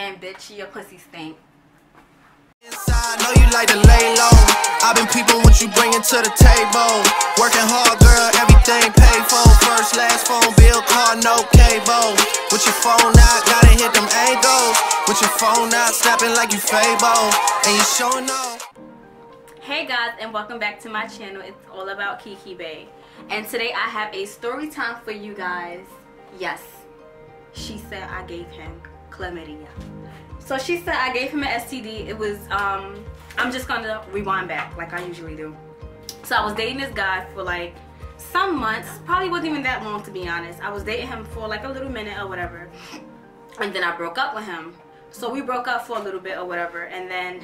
And bitch, your pussy stink. Inside, know you like to lay low. I've been peeping what you bringing to the table. Working hard, girl, everything paid for. First, last phone bill, car, no cable. With your phone out, gotta hit them angles. With your phone out, snapping like you Fable. And you showing off. Hey guys, and welcome back to my channel. It's all about Keke Bae. And today I have a story time for you guys. Yes, she said I gave him chlamydia. So she said I gave him an STD. It was, I'm just gonna rewind back like I usually do. So I was dating this guy for like some months. Probably wasn't even that long, to be honest. I was dating him for like a little minute or whatever. And then I broke up with him. So we broke up for a little bit or whatever. And then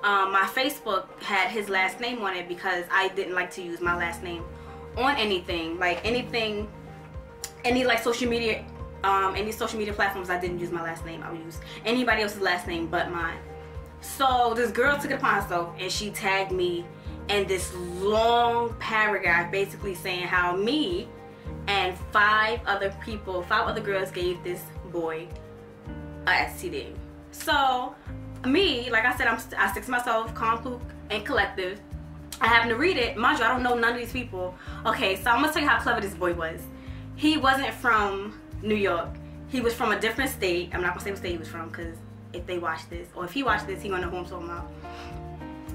my Facebook had his last name on it because I didn't like to use my last name on anything. Like anything, any like social media, any social media platforms, I didn't use my last name. I would use anybody else's last name but mine. So this girl took it upon herself and she tagged me in this long paragraph basically saying how me and five other girls gave this boy a STD. So me, like I said, I stick to myself, calm, cool, and collective. I happen to read it. Mind you, I don't know none of these people. Okay, so I'm gonna tell you how clever this boy was. He wasn't from New York. He was from a different state. I'm not gonna say what state he was from because if they watch this, or if he watched this, he gonna know who I'm talking about.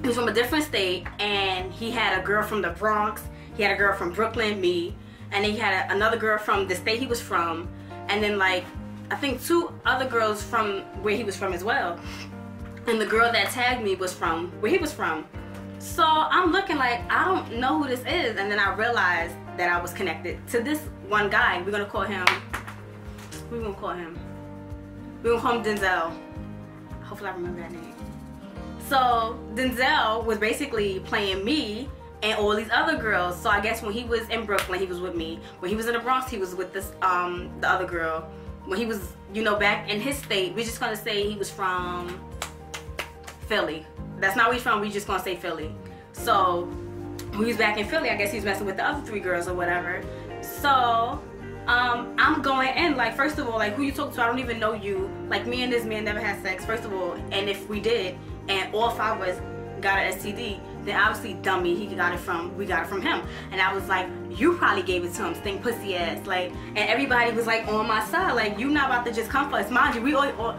He was from a different state, and he had a girl from the Bronx. He had a girl from Brooklyn, me, and then he had another girl from the state he was from, and then like I think two other girls from where he was from as well. And the girl that tagged me was from where he was from. So I'm looking like, I don't know who this is. And then I realized that I was connected to this one guy. We're gonna call him, we're gonna call him Denzel. Hopefully I remember that name. So Denzel was basically playing me and all these other girls. So I guess when he was in Brooklyn, he was with me. When he was in the Bronx, he was with this the other girl. When he was, you know, back in his state, we're just gonna say he was from Philly. That's not where he's from, we just gonna say Philly. So when he was back in Philly, I guess he was messing with the other three girls or whatever. So I'm going in like, first of all, like, who you talking to? I don't even know you. Like, me and this man never had sex, first of all. And if we did, and all five of us got an STD, then obviously dummy, we got it from him. And I was like, you probably gave it to him, stink pussy ass. Like, and everybody was like on my side, like, you not about to just come for us. Mind you, we all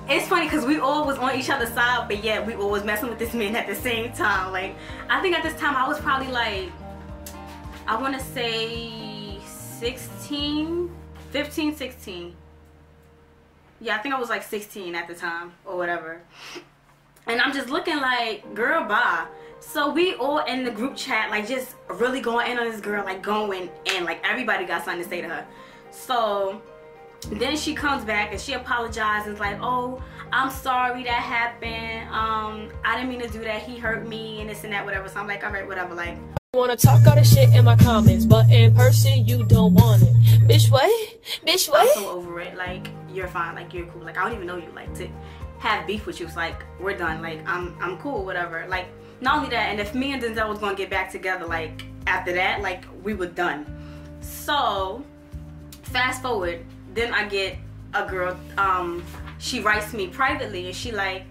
it's funny because we all was on each other's side, but yet we all was messing with this man at the same time. Like, I think at this time I was probably like, I want to say 16, 15, 16. Yeah, I think I was like 16 at the time or whatever. And I'm just looking like, girl, bye. So we all in the group chat, like, just really going in on this girl, like going in, like everybody got something to say to her. So then she comes back and she apologizes, like, oh, I'm sorry that happened. I didn't mean to do that. He hurt me and this and that, whatever. So I'm like, all right, whatever. Like, I wanna talk all this shit in my comments, but in person you don't want it. Bitch, what? Bitch, what? I'm so over it. Like, you're fine. Like, you're cool. Like, I don't even know you. Like, to have beef with you, it's like, we're done. Like, I'm cool, whatever. Like, not only that, and if me and Denzel was gonna get back together, like, after that, like, we were done. So fast forward. Then I get a girl, she writes me privately and she like,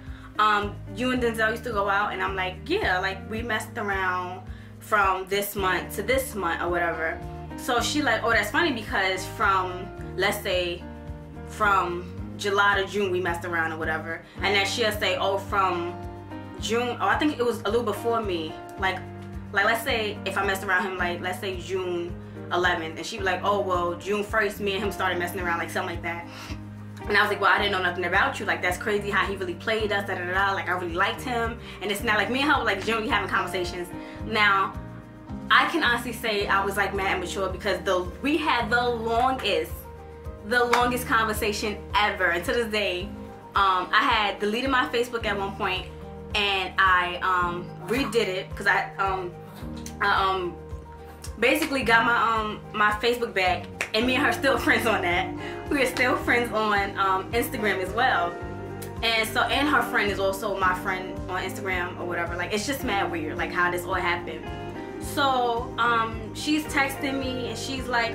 you and Denzel used to go out? And I'm like, yeah, like we messed around from this month to this month or whatever. So she like, oh, that's funny because from, let's say, from July to June we messed around or whatever. And then she'll say, oh, from June, oh, I think it was a little before me. Like let's say if I messed around him, like, let's say June 11th, and she was like, oh, well, June 1st me and him started messing around, like something like that. And I was like, well, I didn't know nothing about you. Like, that's crazy how he really played us, da da da. Like, I really liked him, and it's not like me and her were like generally having conversations. Now I can honestly say I was like mad immature because we had the longest conversation ever. And to this day, I had deleted my Facebook at one point and I redid it because I basically got my Facebook back, and me and her still friends on that. We are still friends on Instagram as well. And so, and her friend is also my friend on Instagram or whatever. Like, it's just mad weird, like how this all happened. So she's texting me and she's like,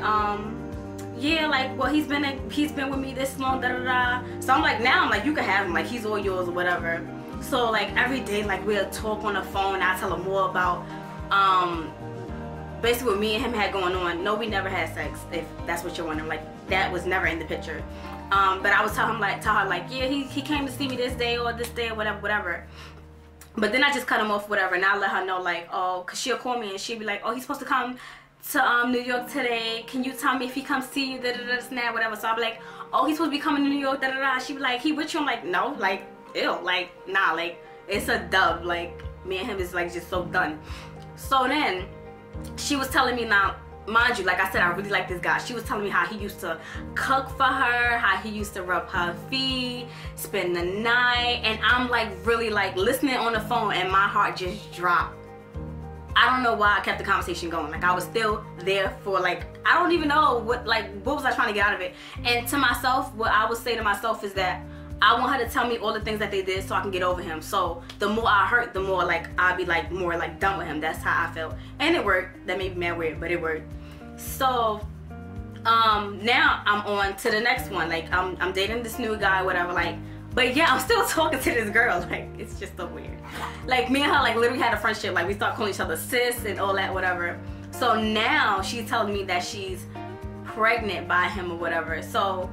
yeah, like, well, he's been with me this long, da da da. So I'm like, now I'm like, you can have him, like, he's all yours or whatever. So like every day, like, we'll talk on the phone. I tell him more about basically what me and him had going on. No, we never had sex, if that's what you're wondering. Like, that was never in the picture. But I was tell her like, yeah, he came to see me this day or whatever. But then I just cut him off, whatever, and I let her know, like, oh, cause she'll call me and she'll be like, oh, he's supposed to come to New York today. Can you tell me if he comes see you, whatever. So I'll be like, oh, he's supposed to be coming to New York, She'd be like, he with you? I'm like, no, like, ew, like, nah, like, it's a dub. Like, me and him is like just so done. So then she was telling me, now mind you, like I said, I really like this guy. She was telling me how he used to cook for her, how he used to rub her feet, spend the night, and I'm like really like listening on the phone, and my heart just dropped. I don't know why I kept the conversation going. Like, I was still there for, like, I don't even know what was I trying to get out of it. And to myself, what I would say to myself is that I want her to tell me all the things that they did so I can get over him. So the more I hurt, the more like I'll be like more like done with him. That's how I felt. And it worked. That made me mad weird, but it worked. So now I'm on to the next one. Like, I'm dating this new guy, whatever, like, but yeah, I'm still talking to this girl. Like, it's just so weird. Like, me and her like literally had a friendship. Like, we start calling each other sis and all that, whatever. So now she's telling me that she's pregnant by him or whatever. So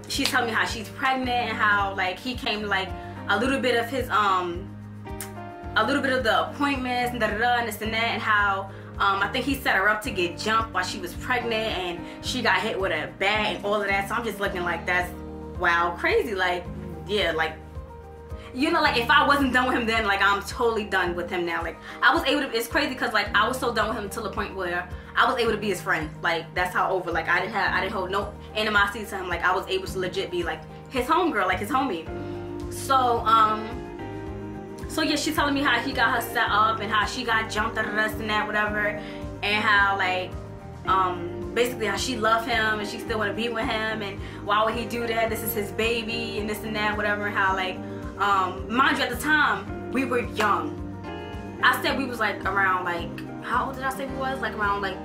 she's telling me how she's pregnant and how like he came to like a little bit of his a little bit of the appointments and and this and that, and how I think he set her up to get jumped while she was pregnant and she got hit with a bat and all of that. So I'm just looking like, that's wow, crazy. Like, yeah, like, you know, like, if I wasn't done with him then, like, I'm totally done with him now. Like, I was able to, it's crazy because like I was so done with him until the point where I was able to be his friend. Like, that's how over, like, I didn't hold no animosity to him. Like, I was able to legit be like his homegirl, like his homie. So so yeah, she's telling me how he got her set up and how she got jumped at this and that, whatever, and how like basically how she loved him and she still want to be with him, and why would he do that? This is his baby and this and that, whatever. And how like mind you, at the time we were young. I said we was like around, like, how old did I say we was? Like around like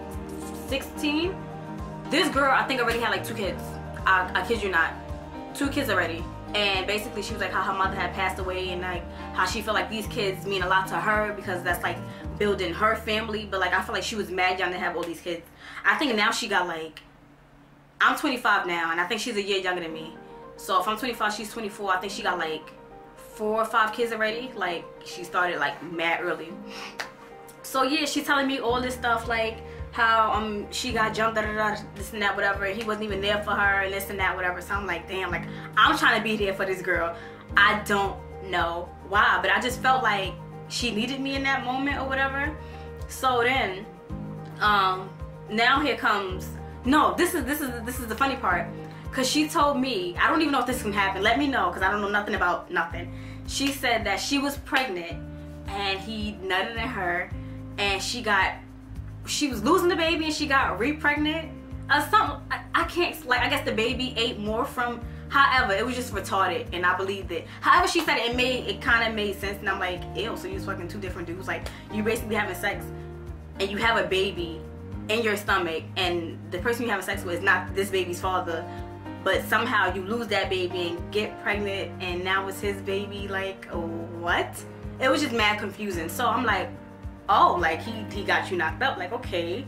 16. This girl I think already had like 2 kids. I kid you not, 2 kids already. And basically she was like how her mother had passed away and like how she felt like these kids mean a lot to her because that's like building her family. But like I feel like she was mad young to have all these kids. I think now she got like, I'm 25 now and I think she's a year younger than me. So if I'm 25, she's 24. I think she got like 4 or 5 kids already. Like, she started like mad early. So yeah, she's telling me all this stuff, like how she got jumped, this and that, whatever, and he wasn't even there for her and this and that, whatever. So I'm like, damn, like, I'm trying to be there for this girl. I don't know why, but I just felt like she needed me in that moment or whatever. So then now here comes, no, this is the funny part, because she told me, I don't even know if this can happen, let me know, because I don't know nothing about nothing. She said that she was pregnant and he nutted in her and she was losing the baby and she got re-pregnant. Something, I can't, like, I guess the baby ate more from, however, it was just retarded and I believed it. However she said it, it kind of made sense, and I'm like, ew, so you was fucking 2 different dudes. Like, you basically having sex and you have a baby in your stomach and the person you having sex with is not this baby's father, but somehow you lose that baby and get pregnant and now it's his baby. Like, what? It was just mad confusing. So I'm like, oh, like he got you knocked up. Like, okay,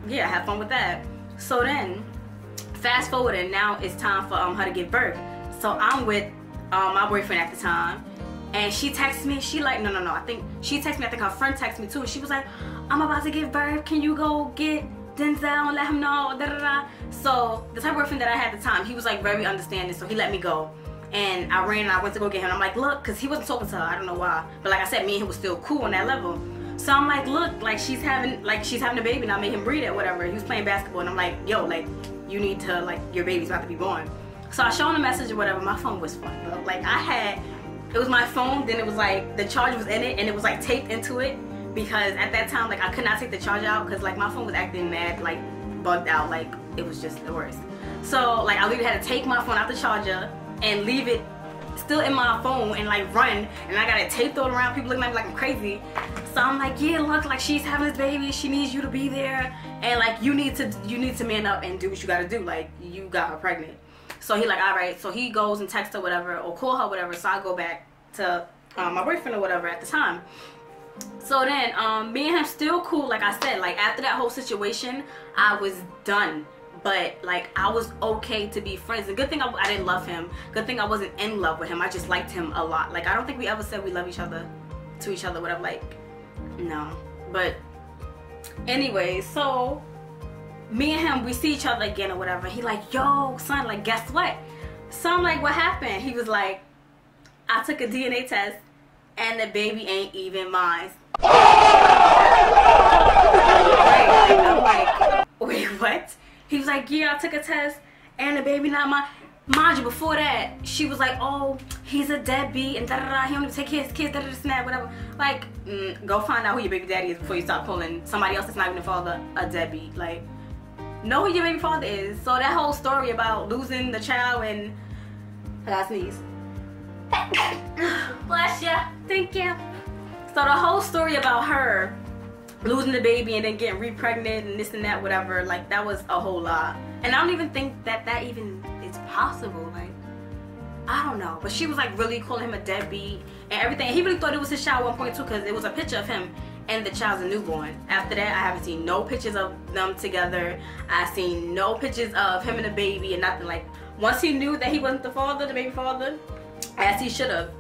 yeah, have fun with that. So then fast forward and now it's time for her to give birth. So I'm with my boyfriend at the time, and she texts me. She like, no, I think she texted me. I think her friend texted me too. She was like, I'm about to give birth, can you go get Denzel and let him know, da da da. So the type of boyfriend that I had at the time, he was like very understanding, so he let me go. And I ran and I went to go get him. I'm like, look, because he wasn't talking to her, I don't know why, but like I said, me and him was still cool on that level. So I'm like, look, like she's having a baby and I made him breed it, whatever. He was playing basketball and I'm like, yo, like, you need to, like, your baby's about to be born. So I showed him a message or whatever. My phone was fucked up. Like, it was my phone, then it was like the charger was in it and it was like taped into it, because at that time, like, I could not take the charger out because like my phone was acting mad, like bugged out, like it was just the worst. So like I literally had to take my phone out the charger and leave it still in my phone and like run, and I got it taped all around, people looking at me like I'm crazy. So I'm like, yeah, look, like she's having this baby, she needs you to be there, and like you need to man up and do what you gotta do. Like you got her pregnant. So he like, all right. So he goes and texts her whatever or call her whatever. So I go back to my boyfriend or whatever at the time. So then me and him still cool. Like I said, like after that whole situation, I was done. But like I was okay to be friends. And good thing I didn't love him. Good thing I wasn't in love with him. I just liked him a lot. Like I don't think we ever said we love each other to each other, whatever. Like no. But anyway, so me and him, we see each other again or whatever. He like, yo, son, like guess what? So I'm like, what happened? He was like, I took a DNA test and the baby ain't even mine. Right, like, I'm like, wait, what? He was like, yeah, I took a test and the baby not mine. Mind you, before that, she was like, oh, he's a deadbeat and da-da-da, he don't even take his kids, da-da-da, snap, whatever. Like, go find out who your baby daddy is before you start calling somebody else that's not even a father a deadbeat. Like, know who your baby father is. So that whole story about losing the child and... I gotta sneeze. Bless ya. Thank you. So the whole story about her losing the baby and then getting re-pregnant and this and that, whatever, like that was a whole lot. And I don't even think that even is possible. Like, I don't know. But she was like really calling him a deadbeat and everything. And he really thought it was his child at one point too, because it was a picture of him and the child's a newborn. After that, I haven't seen no pictures of them together. I've seen no pictures of him and the baby and nothing. Like, once he knew that he wasn't the father, the baby father, as he should have,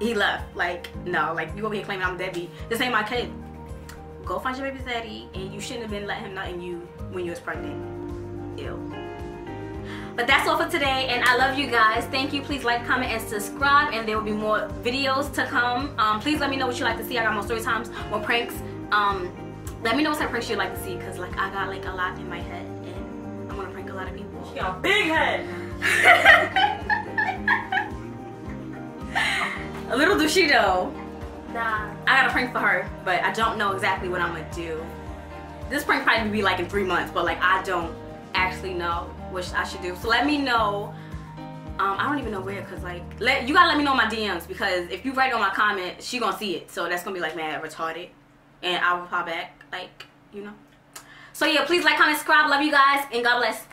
he left. Like, no, like you over here claiming I'm deadbeat. This ain't my kid. Go find your baby's daddy, and you shouldn't have been letting him nut in you when you was pregnant. Ew. But that's all for today, and I love you guys. Thank you. Please like, comment, and subscribe, and there will be more videos to come. Please let me know what you like to see. I got more story times, more pranks. Let me know what type of pranks you'd like to see, because like I got like a lot in my head, and I want to prank a lot of people. She got a big head. A little do she though. Nah. I got a prank for her, but I don't know exactly what I'm gonna do. This prank probably be like in 3 months, but like I don't actually know what I should do. So let me know. I don't even know where, cause like you gotta let me know in my DMs, because if you write on my comment, she gonna see it. So that's gonna be like mad retarded, and I will pop back, like, you know. So yeah, please like, comment, subscribe. Love you guys, and God bless.